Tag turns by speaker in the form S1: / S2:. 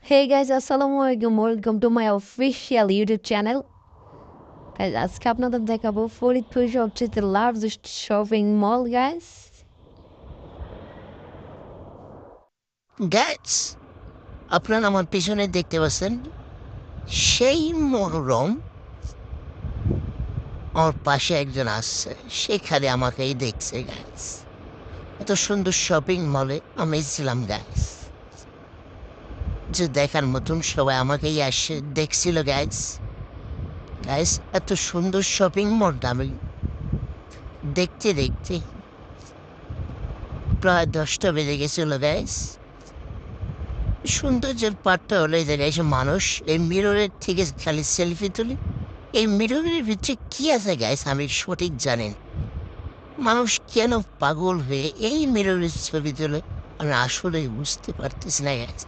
S1: Hey guys, Assalamualaikum. Welcome to my official YouTube channel. Guys, আজকে আপনাদের দেখাবো ফরিদপুর সবচেয়ে largest shopping mall guys.
S2: Gas আপনারা আমার পিছনে দেখতে পাচ্ছেন সেই মনোরম আমার পাশে একজন আসছে, সেখানে আমাকেই দেখছে গ্যাস। এত সুন্দর শপিং মলে আমি ছিলাম গ্যাস, যে দেখার মতন সবাই আমাকেই আসছে দেখছিল গ্যাস। গ্যাস এত সুন্দর শপিং মলটা আমি দেখতে দেখতে প্রায় 10টা বেজে গেছিল গ্যাস। সৌন্দর্যের পার্টটা হলো এই জায়গায় এসে মানুষ এই মিররের থেকে খালি সেলফি তুলি। এই মিররের ভিতরে কি আছে গাইস আমি সঠিক জানেন। মানুষ কেন পাগল হয়ে এই মিররের ছবি তোলে আমি আসলে বুঝতে পারতেছি না গাইস।